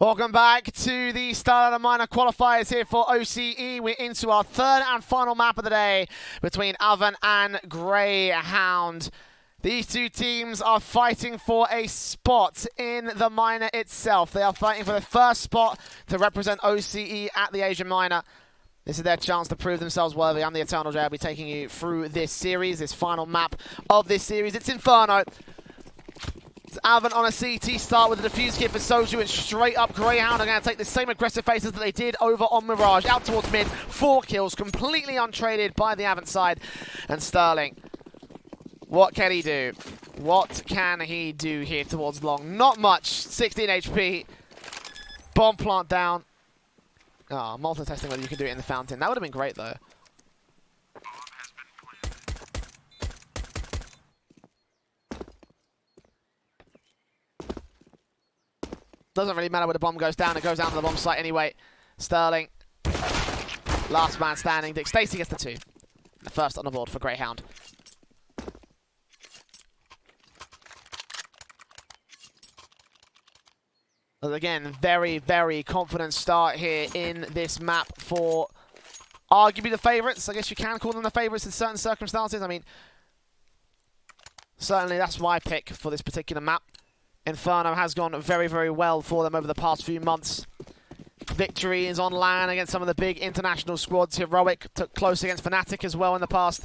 Welcome back to the StarLadder Minor Qualifiers here for OCE. We're into our third and final map of the day between Avant and Grayhound. These two teams are fighting for a spot in the minor itself. They are fighting for the first spot to represent OCE at the Asian Minor. This is their chance to prove themselves worthy. I'm the Eternal J. I'll be taking you through this series, this final map of this series. It's Inferno. It's Avant on a CT start with a defuse kit for Soju, and straight up Grayhound are going to take the same aggressive faces that they did over on Mirage. Out towards mid, 4 kills, completely untraded by the Avant side. And Sterling, what can he do? What can he do here towards long? Not much. 16 HP. Bomb plant down. Oh, multi-testing whether you can do it in the fountain. That would have been great though. Doesn't really matter where the bomb goes down. It goes down to the bomb site anyway. Sterling, last man standing. Dick Stacey gets the 2. The first on the board for Grayhound. But again, very, very confident start here in this map for arguably the favourites. I guess you can call them the favourites in certain circumstances. I mean, certainly that's my pick for this particular map. Inferno has gone very, very well for them over the past few months. Victory is on land against some of the big international squads. Heroic took close against Fnatic as well in the past.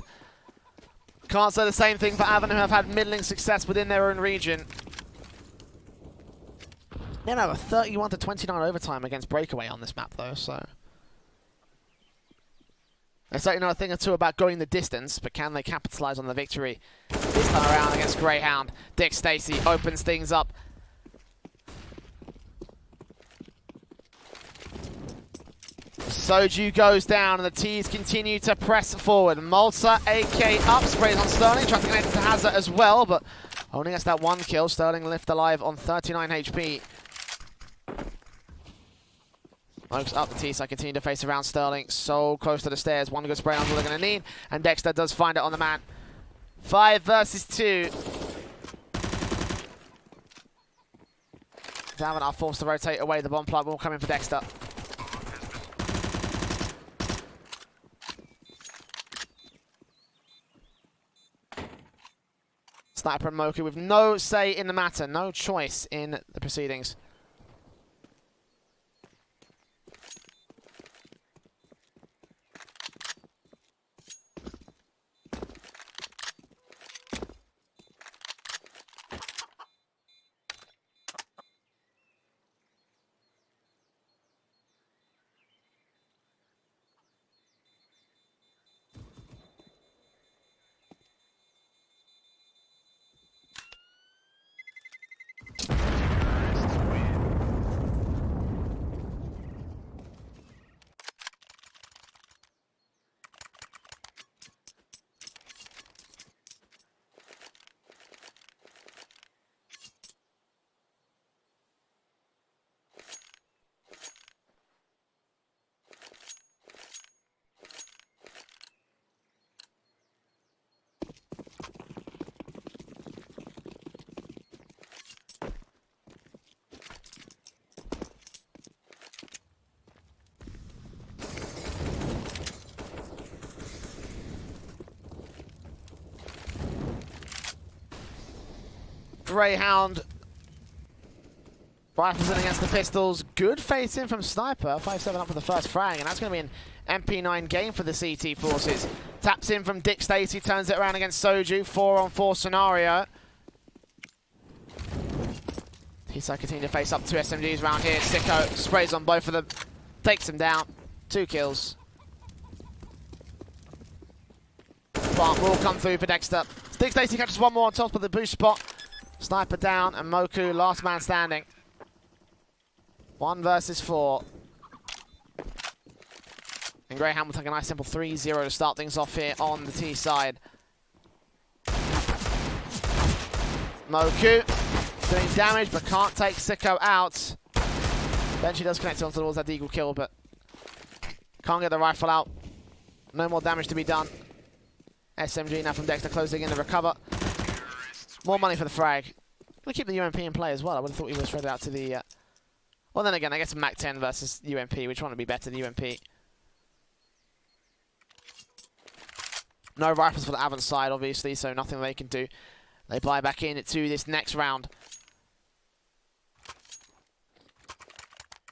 Can't say the same thing for Avant, who have had middling success within their own region. They have a 31-29 overtime against Breakaway on this map though, so... They certainly know a thing or two about going the distance, but can they capitalise on the victory this time around against Grayhound? Dick Stacey opens things up. Soju goes down, and the T's continue to press forward. Malta, AK up, sprays on Sterling, trying to connect to Hazard as well, but only gets that 1 kill. Sterling left alive on 39 HP. Smokes up the T-side, continue to face around Sterling. So close to the stairs. 1 good spray on all they're going to need. And Dexter does find it on the man. 5 versus 2. Avant are forced to rotate away. The bomb plug will come in for Dexter. Sniper and Moku with no say in the matter. No choice in the proceedings. Grayhound rifles in against the pistols. Good face in from Sniper. 5-7 up for the first frag, and that's going to be an MP9 game for the CT forces. Taps in from Dick Stacey, turns it around against Soju. 4-on-4 scenario. T-side continue to face up 2 SMGs around here. Sicko sprays on both of them. Takes them down. 2 kills. But will come through for Dexter. Dick Stacey catches 1 more on top of the boost spot. Sniper down, and Moku last man standing. 1 versus 4. And Grayhound will take a nice simple 3-0 to start things off here on the T side. Moku doing damage, but can't take Sicko out. Eventually does connect onto towards that eagle kill, but can't get the rifle out. No more damage to be done. SMG now from Dexter closing in the recover. More money for the frag. Gonna keep the UMP in play as well. I would have thought he would have shredded out to the Well, then again, I guess Mac 10 versus UMP. Which one would be better than UMP? No rifles for the Avant side, obviously, so nothing they can do. They buy back in to this next round.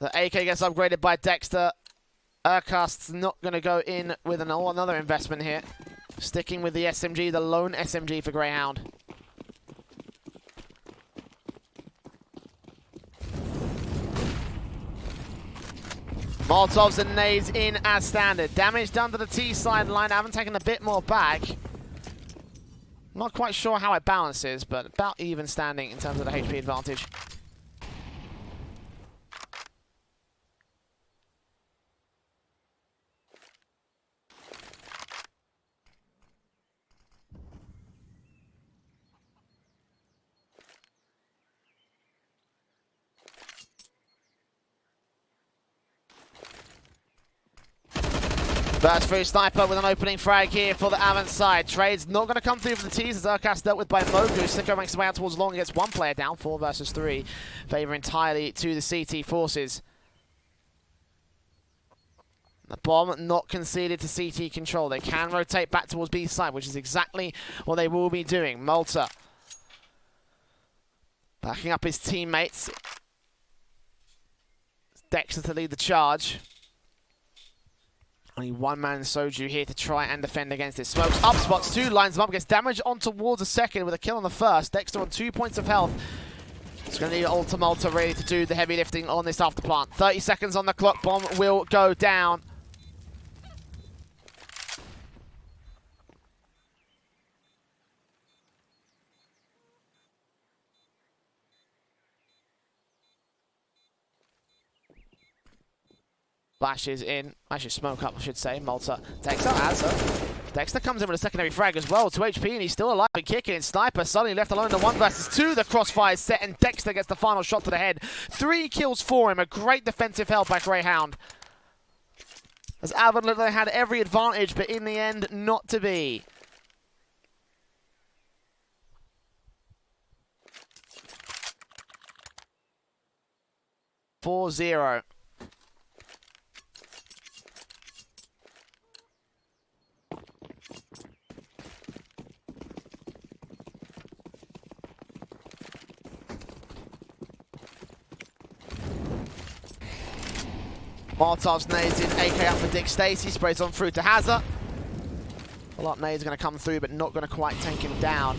The AK gets upgraded by Dexter. Urkast's not going to go in with another investment here. Sticking with the SMG, the lone SMG for Grayhound. Molotovs and nades in as standard. Damage done to the T sideline. I haven't taken a bit more back. Not quite sure how it balances, but about even standing in terms of the HP advantage. Burst through Sniper with an opening frag here for the Avant side. Trade's not going to come through for the T's as Urkast dealt with by Moku. Sicko makes his way out towards long and gets one player down, 4 versus 3. Favor entirely to the CT forces. The bomb not conceded to CT control. They can rotate back towards B side, which is exactly what they will be doing. Malta backing up his teammates. Dexter to lead the charge. Only one man Soju here to try and defend against it. Smokes up, spots 2, lines them up, gets damage on towards a second with a kill on the first. Dexter on 2 points of health. It's going to need Ultra Malta really to do the heavy lifting on this after plant. 30 seconds on the clock, bomb will go down. Flashes in, actually smoke up I should say, Malta takes out Azza. Dexter comes in with a secondary frag as well, 2 HP and he's still alive and kicking. Sniper suddenly left alone in the 1 versus 2, the crossfire is set and Dexter gets the final shot to the head. 3 kills for him, a great defensive help by Grayhound. As Avant looked like they had every advantage, but in the end, not to be. (4-0). Molotov's nades in, AK up for Dick Stacey, sprays on through to Hazza. Follow-up nade's going to come through, but not going to quite take him down.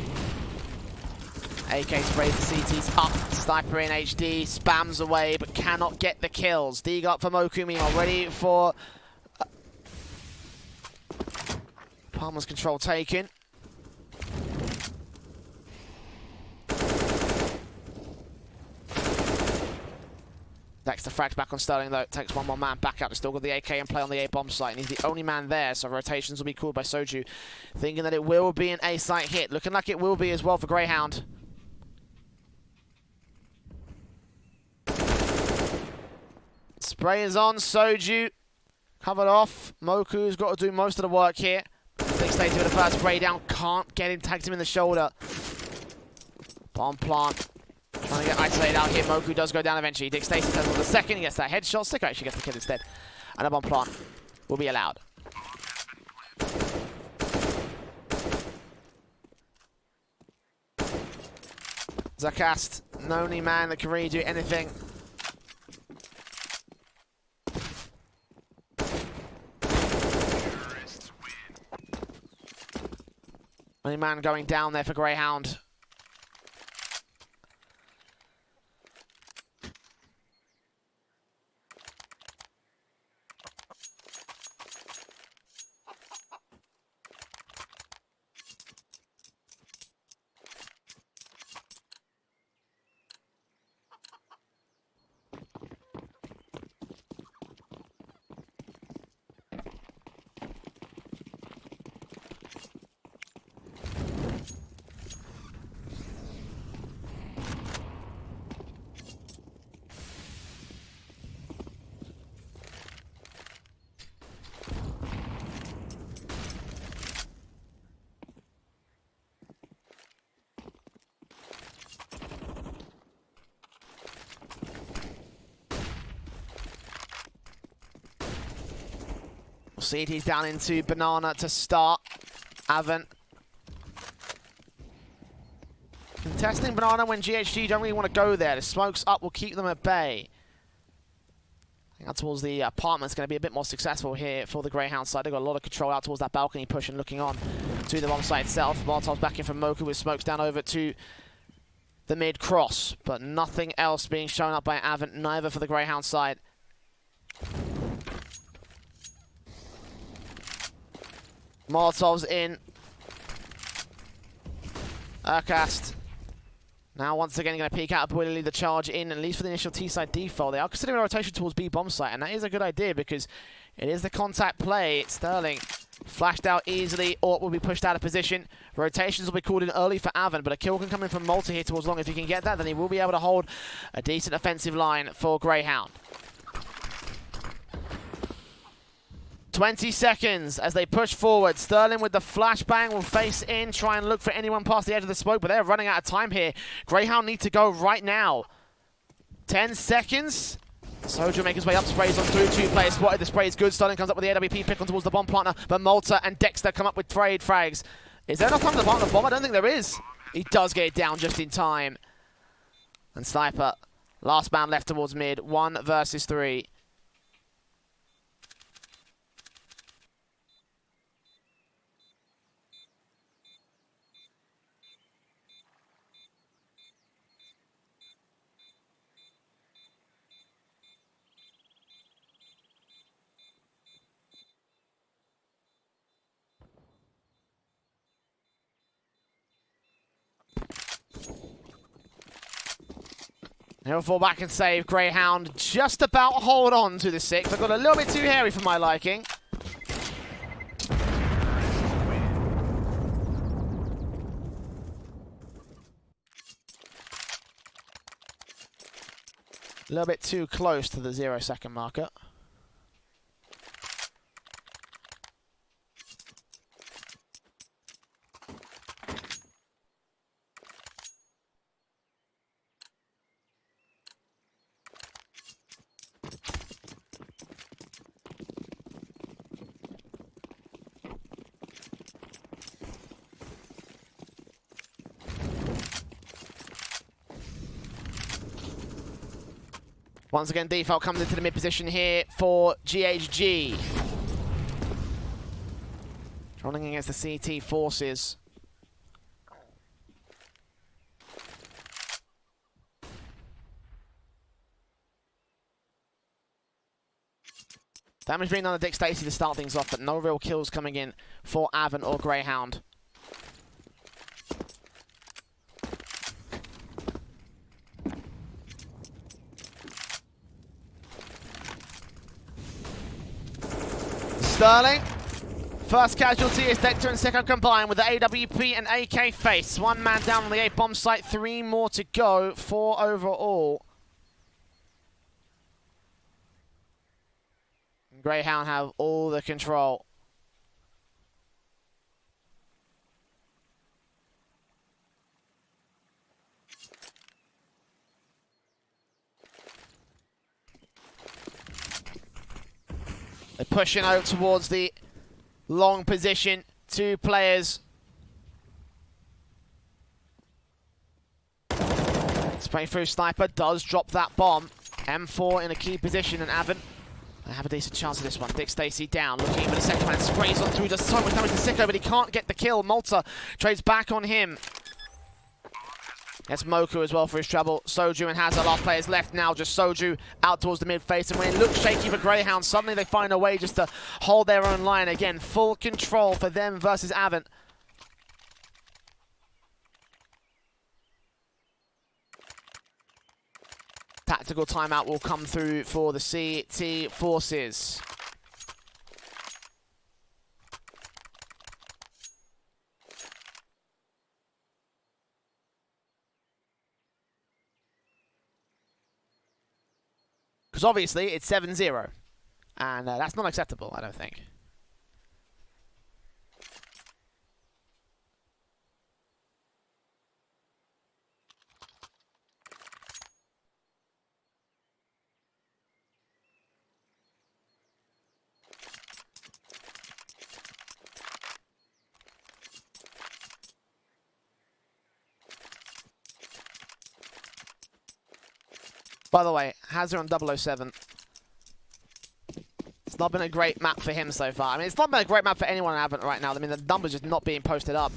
AK sprays the CT's up, Sniper in HD, spams away, but cannot get the kills. Dig up for Moku, meanwhile ready for Palmer's control taken. Dexter frags back on Sterling though, takes one more man back out. He's still got the AK and play on the A-bomb site, and he's the only man there, so rotations will be called by Soju. Thinking that it will be an A-site hit, looking like it will be as well for Grayhound. Spray is on, Soju covered off. Moku's got to do most of the work here. Dick Stacey with the first spray down, can't get him, tags him in the shoulder. Bomb plant. Trying to get isolated out here. Moku does go down eventually. Dick Stacey does on the second. He gets that headshot. Sicko actually gets the kill instead. And a bomb plant will be allowed. Zakast, the only man that can really do anything. Only man going down there for Grayhound. CT's down into Banana to start. Avant contesting Banana when GHG don't really want to go there. The smokes up will keep them at bay. I think out towards the apartment's going to be a bit more successful here for the Grayhound side. They've got a lot of control out towards that balcony push and looking on to the bomb site itself. Molotov's back in from Moku with smokes down over to the mid cross, but nothing else being shown up by Avant, neither for the Grayhound side. Molotov's in. Urcast now once again going to peek out ability, the charge in, at least for the initial T-side default. They are considering a rotation towards B bomb site, and that is a good idea because it is the contact play. Sterling flashed out easily, or will be pushed out of position. Rotations will be called in early for Avant, but a kill can come in from Malta here towards long. If he can get that, then he will be able to hold a decent offensive line for Grayhound. 20 seconds as they push forward. Sterling with the flashbang will face in, try and look for anyone past the edge of the smoke, but they're running out of time here. Grayhound need to go right now. 10 seconds. Soju make his way up, sprays on through, 2 players spotted, the spray is good. Sterling comes up with the AWP pick on towards the bomb planter, but Malta and Dexter come up with trade frags. Is there enough time to plant the bomb? I don't think there is. He does get it down just in time. And Sniper, last man left towards mid, 1 versus 3. He'll fall back and save. Grayhound just about hold on to the 6. I got a little bit too hairy for my liking. A little bit too close to the 0-second marker. Once again, default comes into the mid position here for GHG. Running against the CT forces. Damage being done on Dick Stacey to start things off, but no real kills coming in for Avant or Grayhound. Sterling, first casualty is Dexter and Sicko combined with the AWP and AK face. 1 man down on the A bomb site, 3 more to go, 4 overall. Grayhound have all the control. They're pushing out towards the long position. 2 players. Spray through Sniper does drop that bomb. M4 in a key position, and Avant, they have a decent chance of this one. Dick Stacey down, looking for the second man, sprays on through, does so much damage to Sicko, but he can't get the kill. Malta trades back on him. That's Moku as well for his trouble. Soju and Hazard, last players left now. Just Soju out towards the mid face. And when it looks shaky for Grayhound, suddenly they find a way just to hold their own line. Again, full control for them versus Avant. Tactical timeout will come through for the CT forces. Because obviously it's 7-0, and that's not acceptable, I don't think. By the way, Hazard on 007. It's not been a great map for him so far. I mean, it's not been a great map for anyone in Avant right now. I mean, the numbers just not being posted up.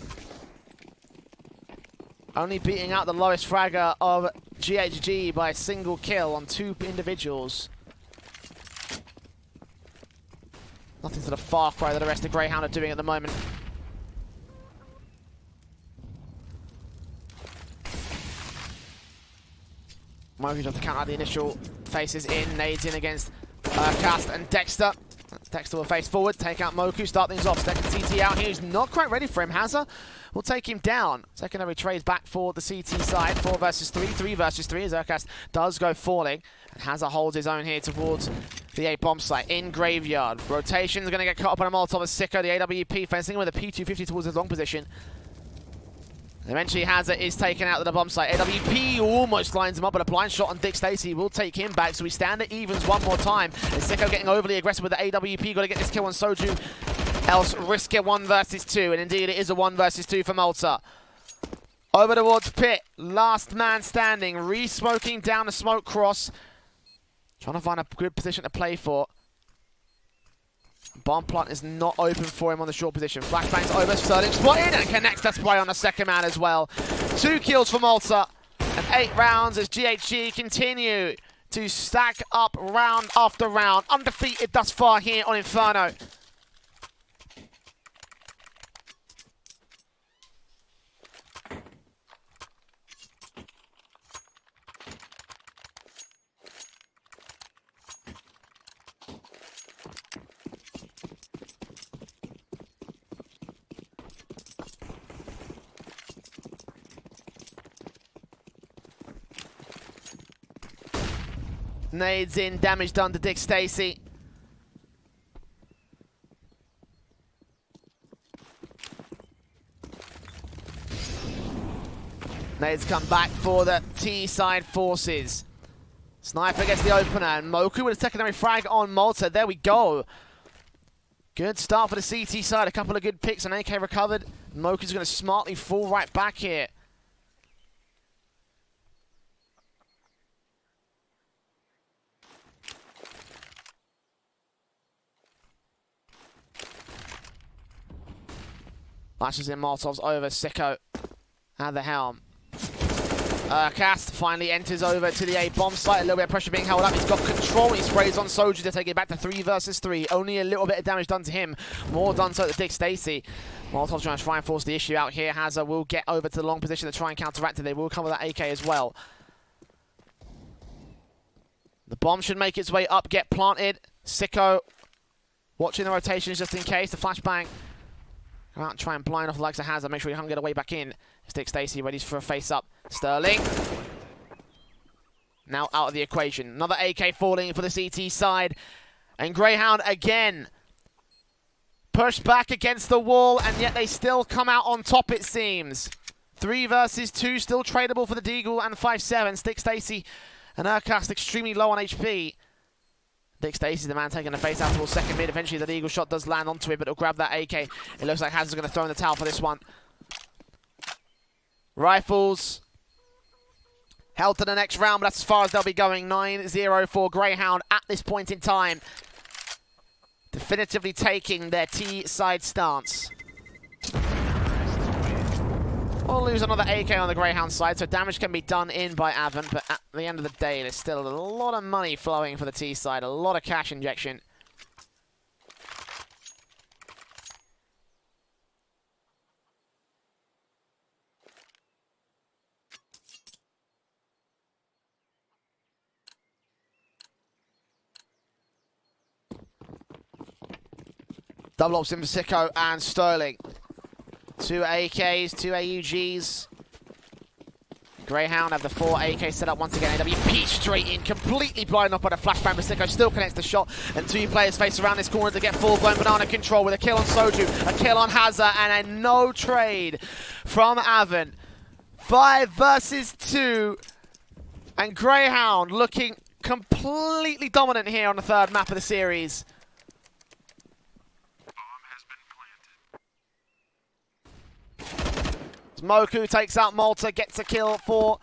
Only beating out the lowest fragger of GHG by a single kill on 2 individuals. Nothing to the far cry that the rest of Grayhound are doing at the moment. Moku tries to count out the initial faces in. Nades in against Cast and Dexter. Dexter will face forward, take out Moku, start things off. Second CT out here, he's not quite ready for him. Hazza will take him down. Secondary trades back for the CT side. 4 versus 3, 3 versus 3 as Urcast does go falling. And Hazza holds his own here towards the A bomb site in Graveyard. Rotation's going to get caught up on a Molotov as Sicko, the AWP fencing with a P250 towards his long position. Eventually, Hazard is taken out to the bomb site. AWP almost lines him up, but a blind shot on Dick Stacey will take him back. So we stand at evens one more time. And Sicko getting overly aggressive with the AWP. Got to get this kill on Soju. Else risk it 1 versus 2. And indeed, it is a 1 versus 2 for Malta. Over towards Pit. Last man standing. Re-smoking down the smoke cross. Trying to find a good position to play for. Bomb plant is not open for him on the short position. Flashbang's over, Sterling spotted and connects that spray on the second man as well. 2 kills for Malta and 8 rounds as GHG continue to stack up round after round. Undefeated thus far here on Inferno. Nades in, damage done to Dick Stacey. Nades come back for the T-side forces. Sniper gets the opener, and Moku with a secondary frag on Malta. There we go. Good start for the CT side. A couple of good picks, and AK recovered. Moku's going to smartly fall right back here. Lashes in Molotovs over Sicko at the helm. Cast finally enters over to the A bomb site. A little bit of pressure being held up. He's got control. He sprays on Soju to take it back to 3 versus 3. Only a little bit of damage done to him. More done so to Dick Stacey. Molotov's trying to try and force the issue out here. Hazza will get over to the long position to try and counteract it. They will come with that AK as well. The bomb should make its way up, get planted. Sicko watching the rotations just in case. The flashbang. Go out and try and blind off the likes of Hazard. Make sure he can't get away back in. Dick Stacey ready for a face-up. Sterling. Now out of the equation. Another AK falling for the CT side. And Grayhound again. Pushed back against the wall, and yet they still come out on top, it seems. 3 versus 2, still tradable for the Deagle and 5-7. Dick Stacey and Urcast extremely low on HP. Dick Stacey, the man taking the face out towards second mid. Eventually, the Eagle shot does land onto it, but it'll grab that AK. It looks like Hazard's going to throw in the towel for this one. Rifles. Held to the next round, but that's as far as they'll be going. 9-0 for Grayhound at this point in time. Definitively taking their T-side stance. We'll lose another AK on the Grayhound side, so damage can be done in by Avant, but at the end of the day, there's still a lot of money flowing for the T side, a lot of cash injection. Double ops in for Sicko and Sterling. 2 AKs, 2 AUGs. Grayhound have the 4 AK set up once again. AWP straight in, completely blown up by the flashbang. Sicko still connects the shot, and 2 players face around this corner to get full-blown banana control with a kill on Soju, a kill on Hazza, and a no trade from Avant. 5 versus 2, and Grayhound looking completely dominant here on the 3rd map of the series. Moku takes out Malta, gets a kill for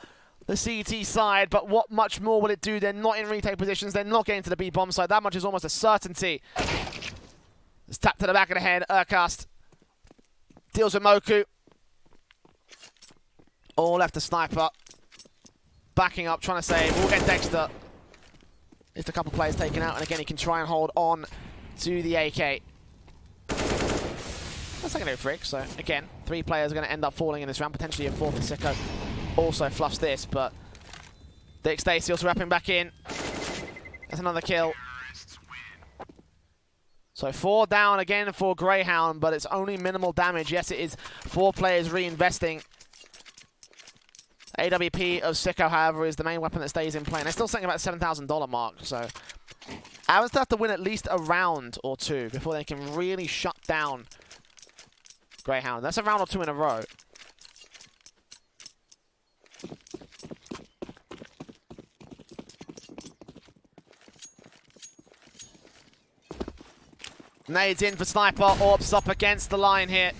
the CT side, but what much more will it do? They're not in retake positions. They're not getting to the B bomb side. That much is almost a certainty. It's tapped to the back of the head. Urkast deals with Moku. All left to Sniper. Backing up, trying to save. We'll get Dexter. Just a couple players taken out, and again, he can try and hold on to the AK. That's secondary frick, so again, 3 players are going to end up falling in this round, potentially a 4th for Sicko. Also fluffs this, but Dick Stacey also wrapping back in. That's another kill. So 4 down again for Grayhound, but it's only minimal damage. Yes, it is 4 players reinvesting. AWP of Sicko, however, is the main weapon that stays in play. And they're still sitting about the $7,000 mark, so Avon still have to win at least a round or 2 before they can really shut down Grayhound. That's a round or 2 in a row. Nades in for Sniper. Orbs up against the line here.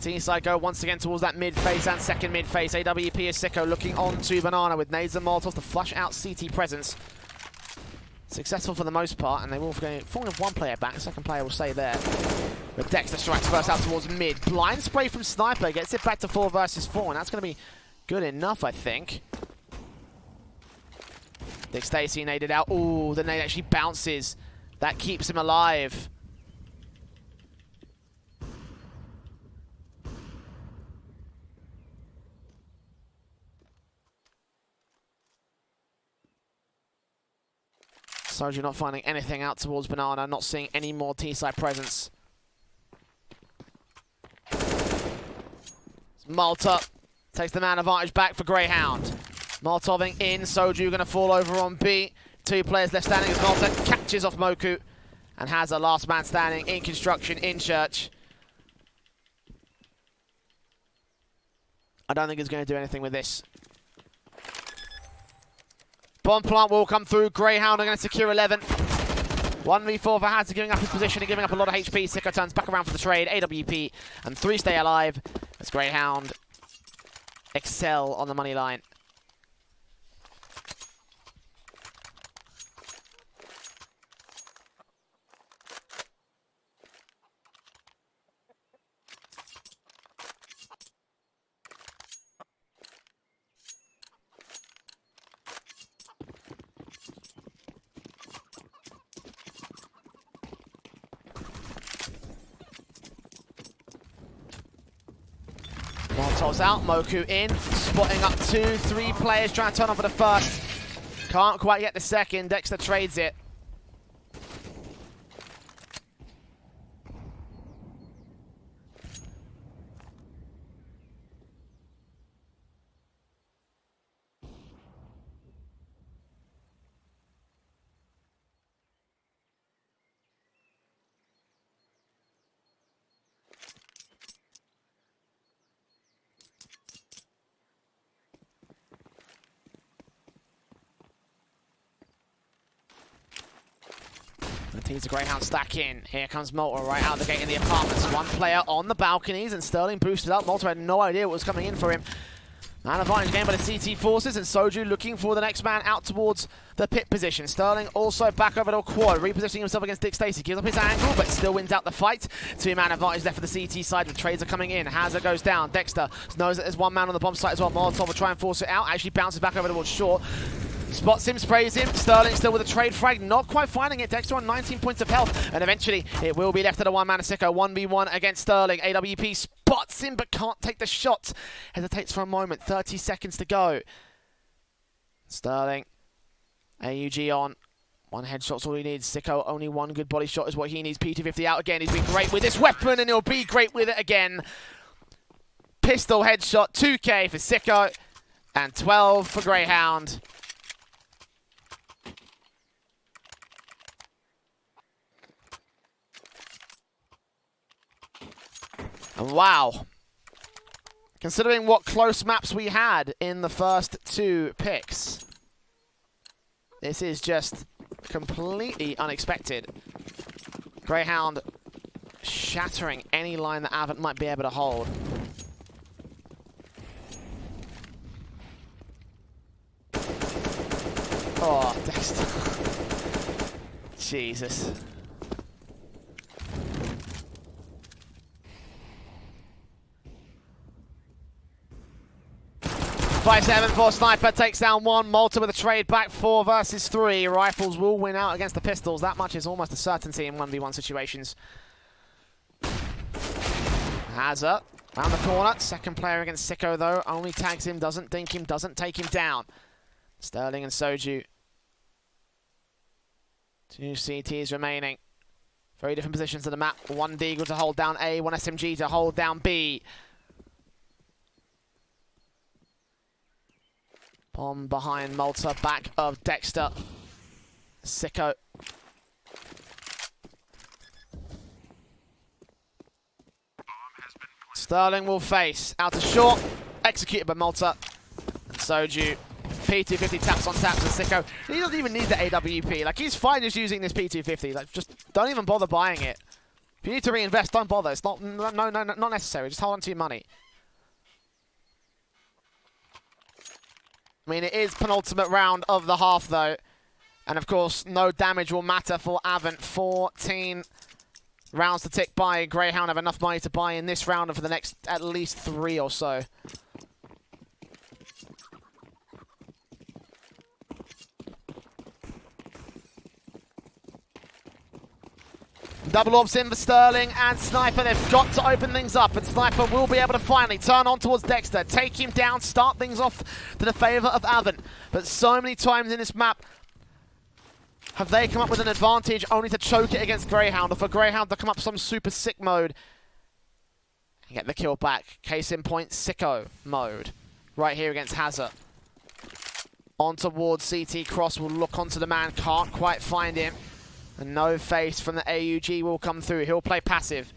T-side go once again towards that mid phase and second mid phase. AWP is Sicko looking on to Banana with nades and Molotovs to flush out CT presence. Successful for the most part, and they will fall with 1 player back. The second player will stay there. But Dexter strikes first out towards mid. Blind spray from Sniper gets it back to 4 versus 4, and that's going to be good enough, I think. Dick Stacey naded out. Ooh, the nade actually bounces. That keeps him alive. Soju not finding anything out towards Banana, not seeing any more T-side presence. Malta takes the man advantage back for Grayhound. Molotoving in, Soju going to fall over on B. 2 players left standing as Malta catches off Moku and has a last man standing in construction in Church. I don't think he's going to do anything with this. Bomb plant will come through. Grayhound are going to secure 11. 1v4 for Hazard, giving up his position and giving up a lot of HP. Sicko turns back around for the trade. AWP and 3 stay alive as Grayhound excel on the money line. Molotov's out, Moku in, spotting up 2, 3 players trying to turn on for the first. Can't quite get the second, Dexter trades it. The team's a Grayhound stack in. Here comes Malta right out the gate in the apartments. 1 player on the balconies, and Sterling boosted up. Malta had no idea what was coming in for him. Man advantage game by the CT forces, and Soju looking for the next man out towards the pit position. Sterling also back over to a quad, repositioning himself against Dick Stacey. Gives up his angle, but still wins out the fight. 2-man advantage left for the CT side. The trades are coming in. Hazard goes down. Dexter knows that there's 1 man on the bomb site as well. Molotov will try and force it out. Actually bounces back over towards Short. Spots him, sprays him. Sterling still with a trade frag, not quite finding it. Dexter on 19 points of health, and eventually it will be left at a 1-man Sicko. 1v1 against Sterling. AWP spots him, but can't take the shot. Hesitates for a moment. 30 seconds to go. Sterling, AUG on. 1 headshot's all he needs. Sicko, only 1 good body shot is what he needs. P250 out again. He's been great with this weapon, and he'll be great with it again. Pistol headshot, 2K for Sicko, and 12 for Grayhound. And wow, considering what close maps we had in the first 2 picks, this is just completely unexpected. Grayhound shattering any line that Avant might be able to hold. next. Jesus. 5-7 for Sniper, takes down one. Malta with a trade back, 4 versus 3. Rifles will win out against the pistols. That much is almost a certainty in 1v1 situations. Hazard, round the corner. Second player against Sicko though. Only tags him, doesn't dink him, doesn't take him down. Sterling and Soju. 2 CTs remaining. Very different positions to the map. 1 Deagle to hold down A, 1 SMG to hold down B. Bomb behind Malta, back of Dexter. Sicko. Sterling will face. Out to short. Executed by Malta. Soju. P250 taps on taps with Sicko. He doesn't even need the AWP. Like, he's fine just using this P250. Like, just don't even bother buying it. If you need to reinvest, don't bother. It's not necessary. Just hold on to your money. I mean, it is penultimate round of the half, though. And, of course, no damage will matter for Avant. 14 rounds to tick by. Grayhound have enough money to buy in this round and for the next at least 3 or so. Double orbs in for Sterling and Sniper. They've got to open things up, and Sniper will be able to finally turn on towards Dexter, take him down, start things off to the favor of Avant. But so many times in this map have they come up with an advantage only to choke it against Grayhound, or for Grayhound to come up some super sick mode and get the kill back. Case in point, Sicko mode right here against Hazard. On towards CT Cross, will look onto the man, can't quite find him. And no face from the AUG will come through. He'll play passive.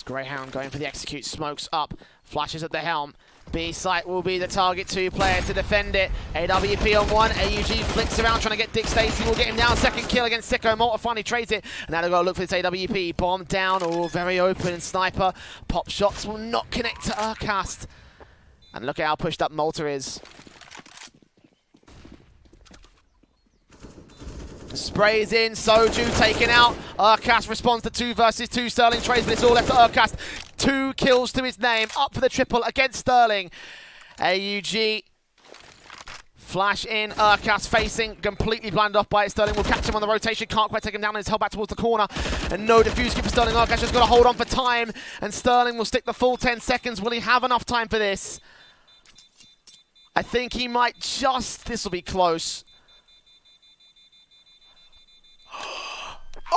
Grayhound going for the execute, smokes up, flashes at the helm. B site will be the target 2 player to defend it. AWP on 1, AUG flicks around trying to get Dick Stacey, will get him down. Second kill against Sicko. Malta finally trades it, and now they've got to look for this AWP. Bomb down, all very open, and Sniper. Pop shots will not connect to Urcast. And look at how pushed up Malta is. Sprays in, Soju taken out. Urcast responds to 2 versus 2. Sterling trades, but it's all left to Urcast. 2 kills to his name, up for the triple against Sterling. AUG flash in, Urcast facing, completely blinded off by it. Sterling will catch him on the rotation, can't quite take him down, and he's held back towards the corner. And no defuse kit for Sterling. Urcast just got to hold on for time, and Sterling will stick the full 10 seconds. Will he have enough time for this? I think he might just, this will be close.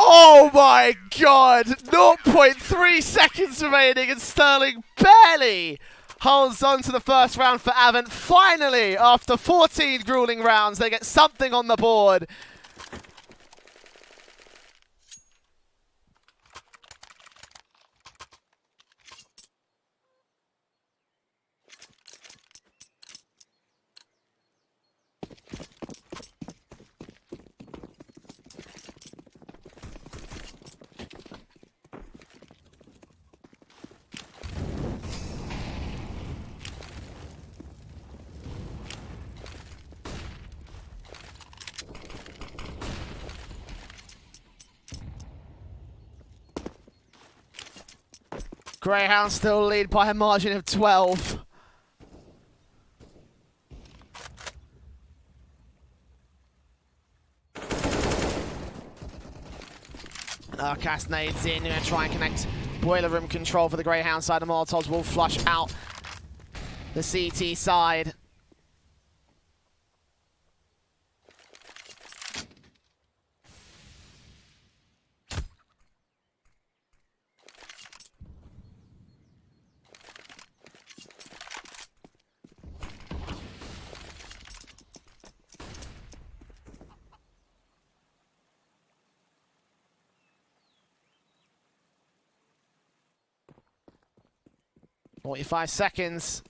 Oh my god! 0.3 seconds remaining and Sterling barely holds on to the first round for Avant. Finally, after 14 grueling rounds, they get something on the board. Grayhound still lead by a margin of 12. Urcast nades in, going to try and connect boiler room control for the Grayhound side. The Molotovs will flush out the CT side. 45 seconds.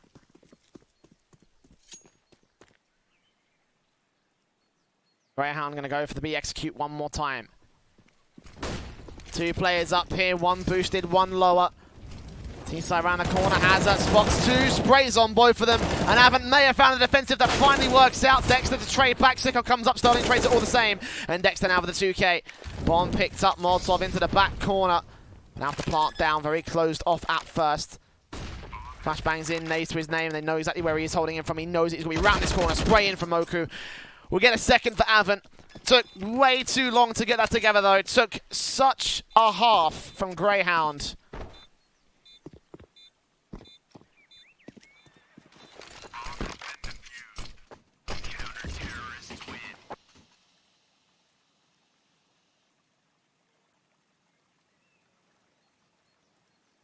Grayhound going to go for the B execute one more time. 2 players up here, 1 boosted, 1 lower. T-side around the corner, Hazard spots 2, sprays on both of them, and Avant may have found a defensive that finally works out. Dexter to trade back, Sicko comes up, Sterling trades it all the same, and Dexter now with the 2K. Bond picked up Molotov into the back corner, and have to plant down, very closed off at first. Flashbangs in, nades to his name, they know exactly where he is holding him from, he knows he's going to be around this corner, spraying from Moku. We'll get a second for Avant. Took way too long to get that together though, it took such a half from Grayhound.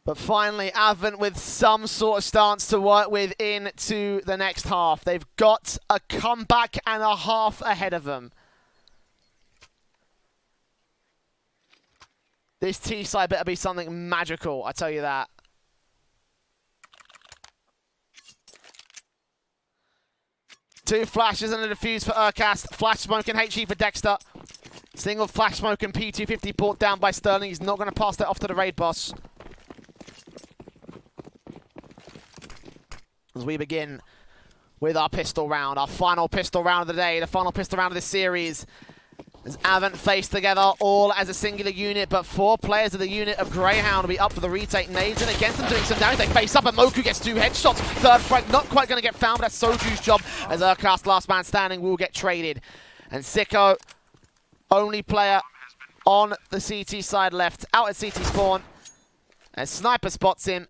But finally, Avant with some sort of stance to work with into the next half. They've got a comeback and a half ahead of them. This T-side better be something magical, I tell you that. Two flashes and a defuse for Urcast. Flash smoke and HE for Dexter. Single flash smoke and P250 brought down by Sterling. He's not going to pass that off to the raid boss. As we begin with our pistol round, our final pistol round of the day, the final pistol round of this series. As Avant face together, all as a singular unit, but 4 players of the unit of Grayhound will be up for the retake. Nades in against them, doing some damage. They face up, and Moku gets 2 headshots. Third frag, not quite going to get found, but that's Soju's job, as Urcast, last man standing, will get traded. And Sicko, only player on the CT side left, out at CT spawn. And Sniper spots him.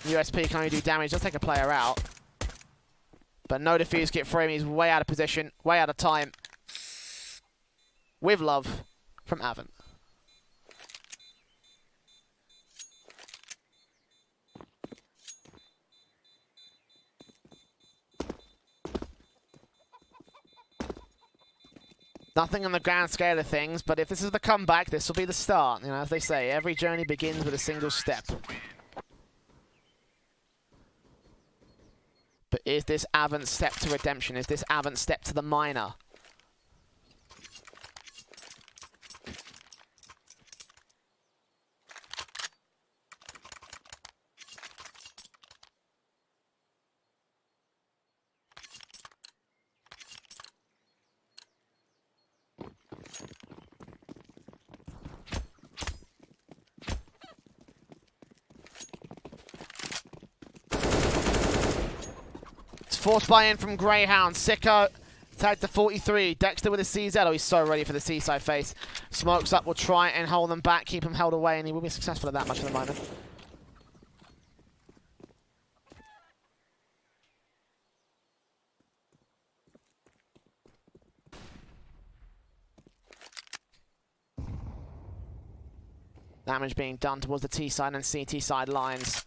USP can only do damage, just take a player out. But no defuse kit for him, he's way out of position, way out of time. With love from Avant. Nothing on the grand scale of things, but if this is the comeback, this will be the start. You know, as they say, every journey begins with a single step. But is this Avant's step to redemption? Is this Avant's step to the minor? Forced buy-in from Grayhound. Sicko tagged to 43. Dexter with a CZ. Oh, he's so ready for the C-side face. Smokes up, will try and hold them back, keep them held away, and he will be successful at that much at the moment. Damage being done towards the T-side and CT side lines.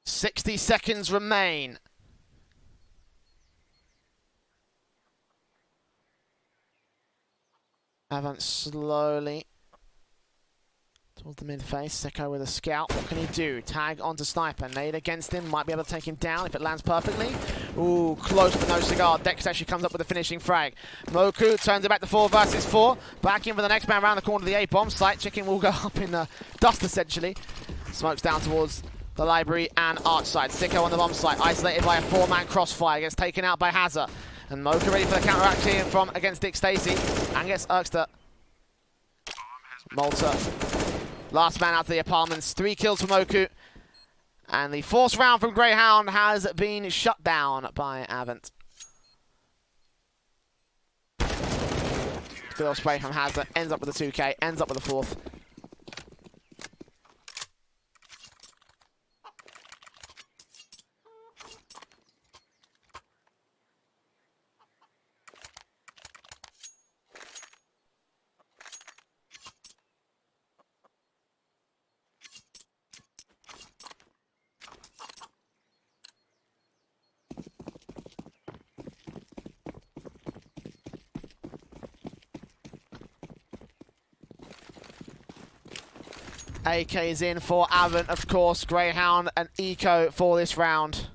.60 seconds remain. Avant slowly towards the mid-face. Sicko with a scout. What can he do? Tag onto Sniper. Nade against him. Might be able to take him down if it lands perfectly. Ooh, close but no cigar. Dex actually comes up with a finishing frag. Moku turns it back to 4 versus 4. Back in for the next man around the corner of the A-bomb site. Chicken will go up in the dust essentially. Smokes down towards the library and arch side. Sicko on the bomb site, isolated by a 4-man crossfire, gets taken out by Hazard. And Moku ready for the counteract here from against Dick Stacy. And gets Urkster. Malta. Last man out of the apartments. 3 kills for Moku. And the force round from Grayhound has been shut down by Avant. Good old spray from Hazard. Ends up with a 2K. Ends up with a 4th. AK is in for Avant, of course. Grayhound and Eco for this round.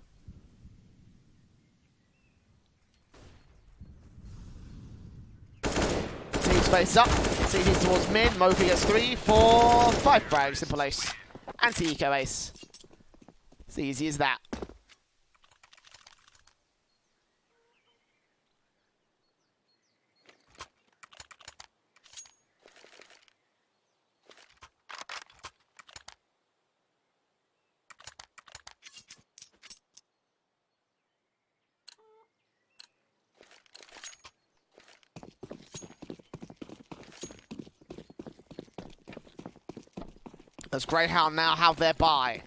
Teams face up. CD's towards mid. Moku gets 3, 4, 5 frags. Simple ace. Anti-Eco ace. It's easy as that. As Grayhound now have their buy.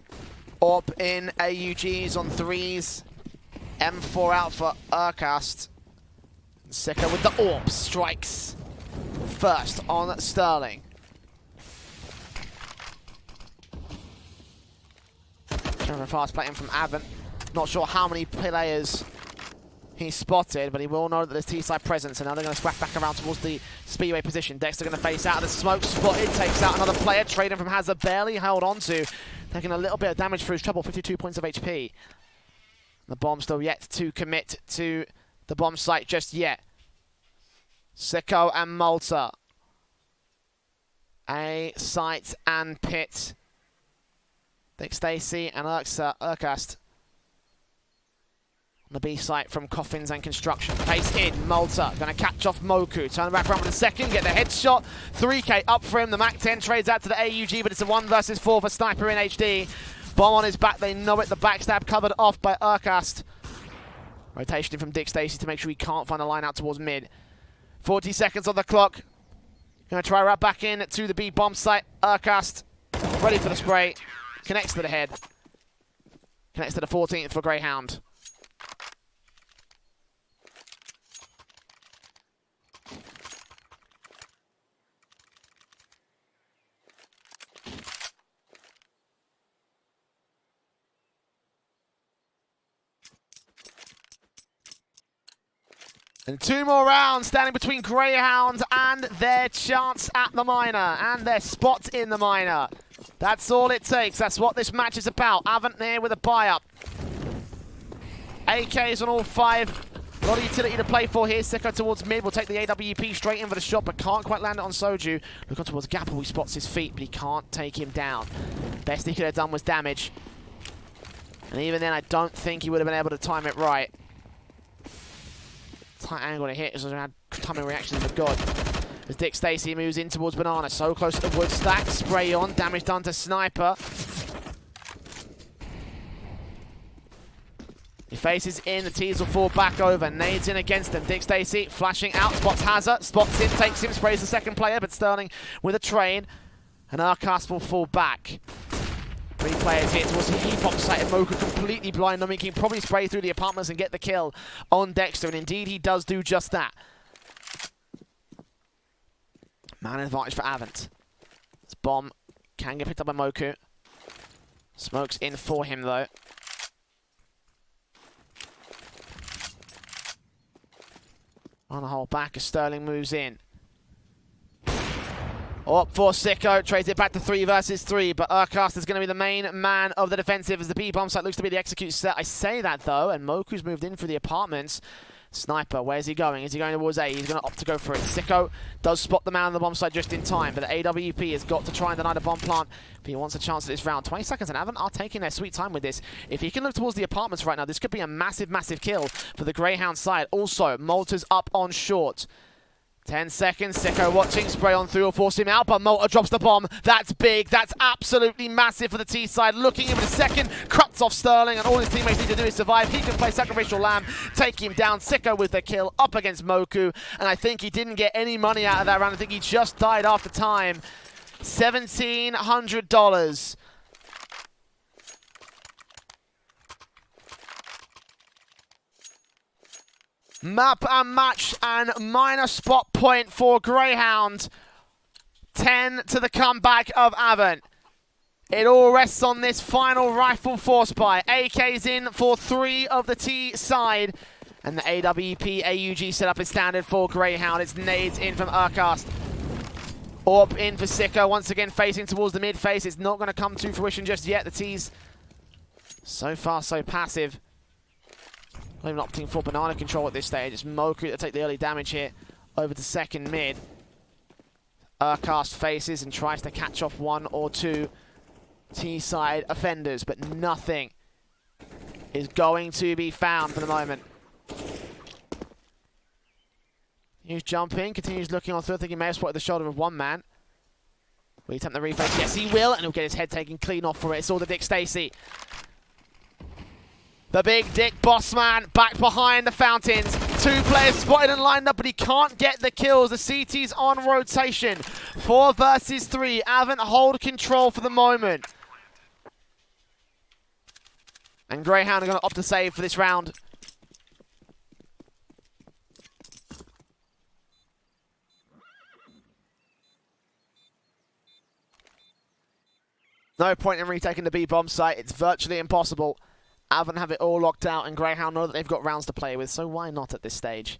Up in AUGs on 3s. M4 out for Urkast. Sicko with the AWP strikes. First on Sterling. Trevor fast playing from Avant. Not sure how many players he spotted, but he will know that there's T-side presence, and now they're going to swap back around towards the speedway position. Dexter going to face out of the smoke, spotted, takes out another player. Trading from Hazard, barely held on to, taking a little bit of damage for his trouble, 52 points of HP. The bomb still yet to commit to the bomb site just yet. Sicko and Malta. A site and pit. Dick Stacy and Urkast. On the B site from Coffins and Construction. Pace in, Malta going to catch off Moku. Turn back around with a second, get the headshot. 3k up for him. The Mac 10 trades out to the AUG, but it's a 1 versus 4 for Sniper in HD. Bomb on his back, they know it. The backstab covered off by Urkast. Rotation in from Dick Stacy to make sure he can't find a line out towards mid. 40 seconds on the clock. Going to try right back in to the B bomb site. Urkast ready for the spray. Connects to the head. Connects to the 14th for Grayhound. And 2 more rounds standing between Grayhound and their chance at the minor and their spot in the minor. That's all it takes. That's what this match is about. Avant there with a buy-up. AKs on all 5. A lot of utility to play for here. Sicko towards mid. Will take the AWP straight in for the shot, but can't quite land it on Soju. Look on towards Gapple. He spots his feet, but he can't take him down. Best he could have done was damage. And even then, I don't think he would have been able to time it right. Tight angle to hit, as around timing reactions are good. As Dick Stacy moves in towards Banana, so close to the wood stack, spray on, damage done to Sniper. He faces in, the T's will fall back over, nades in against him. Dick Stacy flashing out, spots Hazard, spots in, takes him, sprays the second player, but Sterling with a train, and Urkast will fall back. 3 players here towards the E-bomb site, and Moku completely blind. I mean, he can probably spray through the apartments and get the kill on Dexter, and indeed he does do just that. Man advantage for Avant. This bomb can get picked up by Moku. Smoke's in for him, though. On the whole back as Sterling moves in. Up for Sicko, trades it back to 3 versus 3, but Urkast is going to be the main man of the defensive as the B-bomb site looks to be the execute set. I say that though, and Moku's moved in for the apartments. Sniper, where's he going? Is he going towards A? He's going to opt to go for it. Sicko does spot the man on the bomb site just in time, but the AWP has got to try and deny the bomb plant, but he wants a chance at this round. 20 seconds and Avant are taking their sweet time with this. If he can look towards the apartments right now, this could be a massive, massive kill for the Grayhound side. Also, Malta's up on short. 10 seconds, Sicko watching, spray on through, will force him out, but Malta drops the bomb. That's big, that's absolutely massive for the T side. Looking in with a second, cuts off Sterling, and all his teammates need to do is survive. He can play Sacrificial Lamb, take him down. Sicko with the kill, up against Moku, and I think he didn't get any money out of that round. I think he just died after time. $1,700. Map and match and minor spot point for Grayhound. 10 to the comeback of Avant. It all rests on this final rifle force buy. AK's in for 3 of the T side. And the AWP AUG setup is standard for Grayhound. It's nades in from Urkast. Orb in for Sicko, once again facing towards the mid face. It's not going to come to fruition just yet. The T's so far so passive. Not even opting for banana control at this stage. It's Moku to take the early damage here over to second mid. Urcast faces and tries to catch off one or two T-side offenders, but nothing is going to be found for the moment. He's jumping, continues looking on through. I think he may have spotted the shoulder of one man. Will he attempt the reface? Yes, he will, and he'll get his head taken clean off for it. It's all the Dick Stacy. The big Dick boss man back behind the fountains. Two players spotted and lined up, but he can't get the kills. The CT's on rotation. 4 versus 3. Avant hold control for the moment. And Grayhound are going to opt to save for this round. No point in retaking the B-bomb site. It's virtually impossible. Avant have it all locked out, and Grayhound know that they've got rounds to play with, so why not at this stage?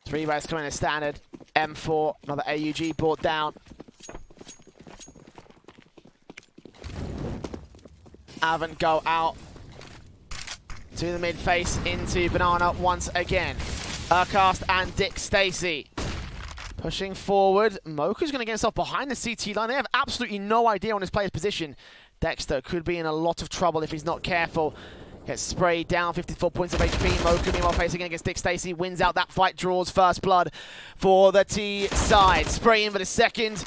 Three ways coming in standard. M4, another AUG brought down. Avant go out to the mid face into Banana once again. Urcast and Dick Stacy pushing forward. Moku's going to get himself behind the CT line. They have absolutely no idea on his player's position. Dexter could be in a lot of trouble if he's not careful. Gets sprayed down, 54 points of HP. Moku, meanwhile, facing against Dick Stacy, wins out that fight, draws first blood for the T side. Spraying for the second.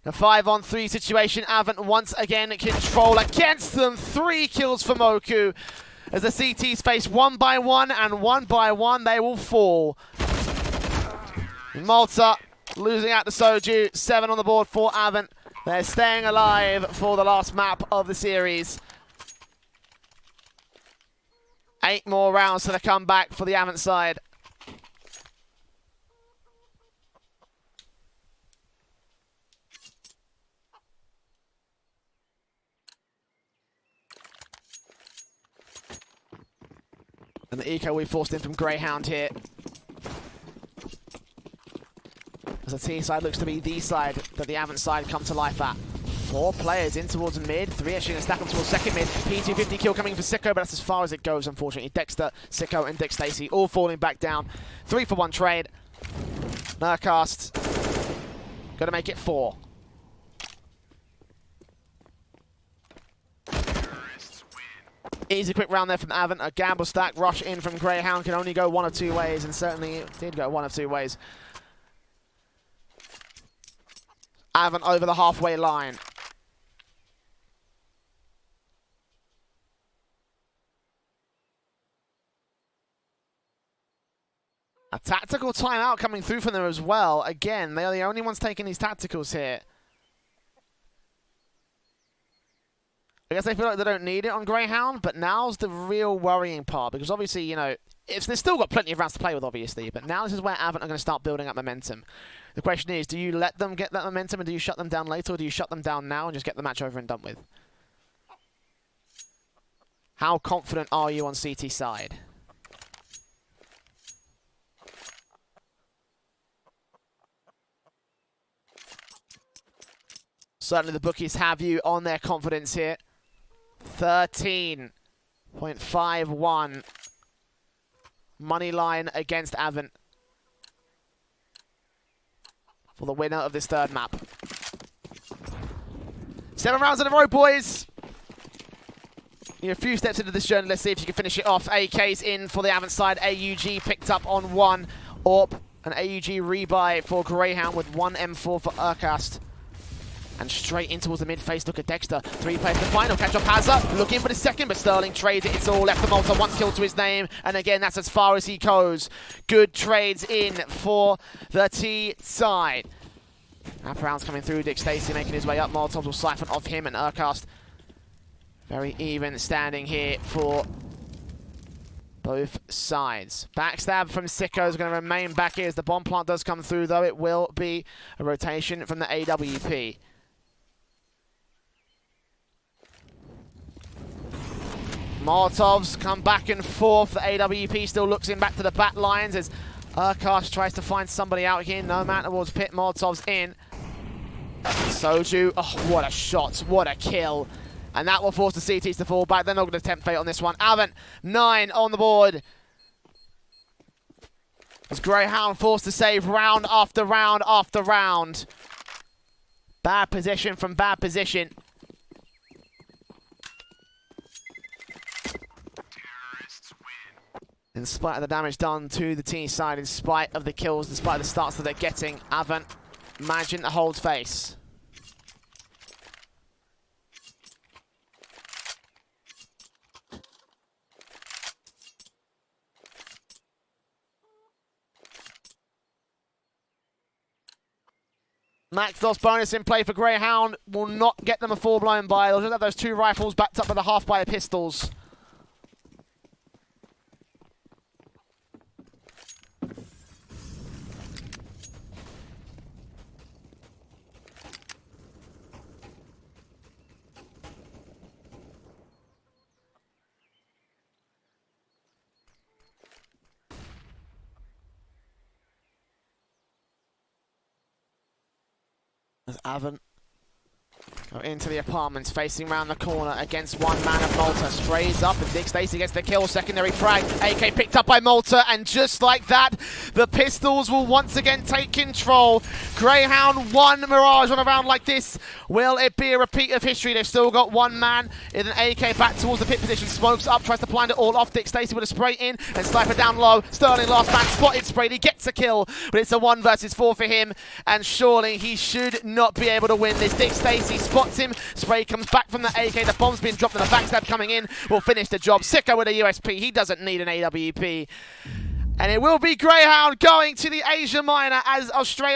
The 5-on-3 situation. Avant once again control against them. 3 kills for Moku. As the CTs face one by one, and one by one they will fall. Malta losing out to Soju. 7 on the board for Avant. They're staying alive for the last map of the series. 8 more rounds to the comeback for the Avant side. And the eco we forced in from Grayhound here. As the T side looks to be the side that the Avant side come to life at. 4 players in towards mid, 3 actually going to stack them towards second mid. P250 kill coming for Sicko, but that's as far as it goes, unfortunately. Dexter, Sicko, and Dick Stacy all falling back down. 3 for 1 trade. Nurcast going to make it 4. Easy quick round there from Avant. A gamble stack rush in from Grayhound can only go one of 2 ways, and certainly it did go one of 2 ways. Avant over the halfway line. A tactical timeout coming through from them as well. Again, they are the only ones taking these tacticals here. I guess they feel like they don't need it on Grayhound, but now's the real worrying part, because obviously, you know, they've still got plenty of rounds to play with, obviously, but now this is where Avant are going to start building up momentum. The question is, do you let them get that momentum and do you shut them down later, or do you shut them down now and just get the match over and done with? How confident are you on CT side? Certainly the bookies have you on their confidence here. 13.51 money line against Avant for the winner of this third map. 7 rounds in a row, boys. You're a few steps into this journey. Let's see if you can finish it off. AK's in for the Avant side. AUG picked up on 1. Orp, an AUG rebuy for Grayhound with 1 M4 for Urcast. And straight in towards the mid-face. Look at Dexter. 3 players to the final. Catch up Hazza. Looking for the second, but Sterling trades it. It's all left to Malta. 1 kill to his name. And again, that's as far as he goes. Good trades in for the T side. Wraparound's coming through. Dick Stacey making his way up. Molotovs will siphon off him, and Urcast very even standing here for both sides. Backstab from Sicko is going to remain back here as the bomb plant does come through, though it will be a rotation from the AWP. Molotovs come back and forth. The AWP still looks in back to the back lines as Urcast tries to find somebody out here. No man towards pit. Molotovs in. Soju. Oh, what a shot. What a kill. And that will force the CTs to fall back. They're not going to tempt fate on this one. Avant, 9 on the board. As Grayhound forced to save round after round after round. Bad position from bad position. In spite of the damage done to the T side, in spite of the kills, despite the starts that they're getting, Avant managing to hold face. Max DOS bonus in play for Grayhound will not get them a full-blown buy. They'll just have those 2 rifles backed up with a half by the pistols. As Avant go into the apartments, facing round the corner against 1 man of Malta. Sprays up and Dick Stacey gets the kill. Secondary frag. AK picked up by Malta, and just like that, the pistols will once again take control. Grayhound 1 Mirage on a round like this. Will it be a repeat of history? They've still got 1 man in an AK back towards the pit position. Smokes up, tries to blind it all off. Dick Stacey with a spray in and sniper down low. Sterling last man spotted, sprayed. He gets a kill, but it's a 1 versus 4 for him, and surely he should not be able to win this. Dick Stacey spots him. Spray comes back from the AK. The bomb's been dropped and the backstab coming in will finish the job. Sicko with a USP. He doesn't need an AWP. And it will be Grayhound going to the Asia Minor as Australia